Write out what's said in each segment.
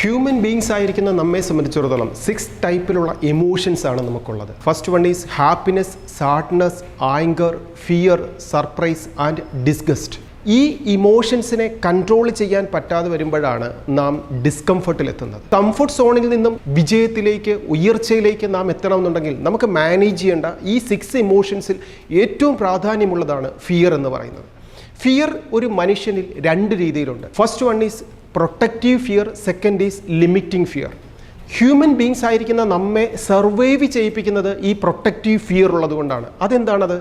Human beings ആയിരിക്കുന്ന നമ്മെ സംബന്ധിച്ചിടത്തോളം 6 ടൈപ്പിലുള്ള എമോഷൻസ് ആണ് നമുക്കുള്ളത്. First one is happiness, sadness, anchor, fear, surprise and disgust. ഈ ഇമോഷൻസിനെ കൺട്രോൾ ചെയ്യാൻ പറ്റാതെ വരുമ്പോഴാണ് നാം ഡിസ്കംഫർട്ടിലെത്തുന്നത്. കംഫർട്ട് സോണിൽ നിന്നും വിജയത്തിലേക്ക്, ഉയർച്ചയിലേക്ക് നാം എത്തണമെന്നുണ്ടെങ്കിൽ നമുക്ക് മാനേജ് ചെയ്യേണ്ട ഈ 6 ഇമോഷൻസിൽ ഏറ്റവും പ്രാധാന്യമുള്ളതാണ് ഫിയർ എന്ന് പറയുന്നത്. ഫിയർ ഒരു മനുഷ്യനിൽ 2 രീതിയിലുണ്ട്. First one is protective fear, second is limiting fear. Human beings ആയിരിക്കുന്ന നമ്മെ സർവൈവ് ചെയ്യിപ്പിക്കുന്നത് ഈ പ്രൊട്ടക്റ്റീവ് ഫിയർ ഉള്ളത് കൊണ്ടാണ്. അതെന്താണത്?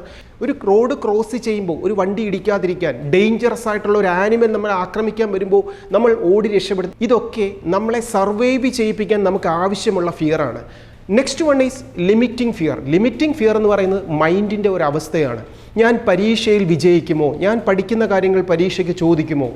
ഒരു റോഡ് ക്രോസ് ചെയ്യുമ്പോൾ ഒരു വണ്ടി ഇടിക്കാതിരിക്കാൻ, ഡേഞ്ചറസ് ആയിട്ടുള്ള ഒരു ആനിമൽ നമ്മളെ ആക്രമിക്കാൻ വരുമ്പോൾ നമ്മൾ ഓടി രക്ഷപ്പെടും. ഇതൊക്കെ നമ്മളെ സർവൈവ് ചെയ്യിപ്പിക്കാൻ നമുക്ക് ആവശ്യമുള്ള ഫിയറാണ്. Next one is limiting fear. Limiting fear എന്ന് പറയുന്നത് മൈൻഡിൻ്റെ ഒരു അവസ്ഥയാണ്. ഞാൻ പരീക്ഷയിൽ വിജയിക്കുമോ, ഞാൻ പഠിക്കുന്ന കാര്യങ്ങൾ പരീക്ഷയ്ക്ക് ചോദിക്കുമോ,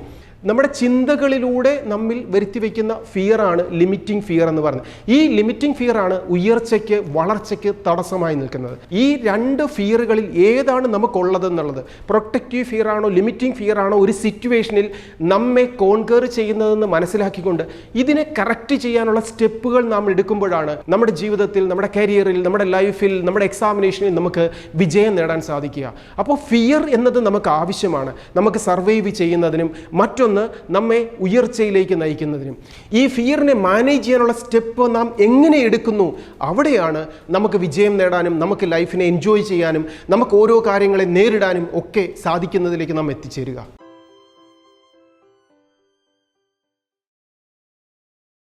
നമ്മുടെ ചിന്തകളിലൂടെ നമ്മിൽ വരുത്തി വയ്ക്കുന്ന ഫിയറാണ് ലിമിറ്റിംഗ് ഫിയർ എന്ന് പറയുന്നത്. ഈ ലിമിറ്റിംഗ് ഫിയറാണ് ഉയർച്ചയ്ക്ക്, വളർച്ചയ്ക്ക് തടസ്സമായി നിൽക്കുന്നത്. ഈ 2 ഫിയറുകളിൽ ഏതാണ് നമുക്കുള്ളതെന്നുള്ളത്, പ്രൊട്ടക്റ്റീവ് ഫിയർ ആണോ ലിമിറ്റിംഗ് ഫിയർ ആണോ ഒരു സിറ്റുവേഷനിൽ നമ്മെ കോൺകർ ചെയ്യുന്നതെന്ന് മനസ്സിലാക്കിക്കൊണ്ട് ഇതിനെ കറക്റ്റ് ചെയ്യാനുള്ള സ്റ്റെപ്പുകൾ നാം എടുക്കുമ്പോഴാണ് നമ്മുടെ ജീവിതത്തിൽ, നമ്മുടെ കരിയറിൽ, നമ്മുടെ ലൈഫിൽ, നമ്മുടെ എക്സാമിനേഷനിൽ നമുക്ക് വിജയം നേടാൻ സാധിക്കുക. അപ്പോൾ ഫിയർ എന്നത് നമുക്ക് ആവശ്യമാണ്, നമുക്ക് സർവൈവ് ചെയ്യുന്നതിനും മറ്റൊന്ന് നമ്മെ ഉയർച്ചയിലേക്ക് നയിക്കുന്നതിനും. ഈ ഫിയറിനെ മാനേജ് ചെയ്യാനുള്ള സ്റ്റെപ്പ് നാം എങ്ങനെ എടുക്കുന്നു, അവിടെയാണ് നമുക്ക് വിജയം നേടാനും, നമുക്ക് ലൈഫിനെ എൻജോയ് ചെയ്യാനും, നമുക്ക് ഓരോ കാര്യങ്ങളെ നേരിടാനും ഒക്കെ സാധിക്കുന്നതിലേക്ക് നാം എത്തിച്ചേരുക.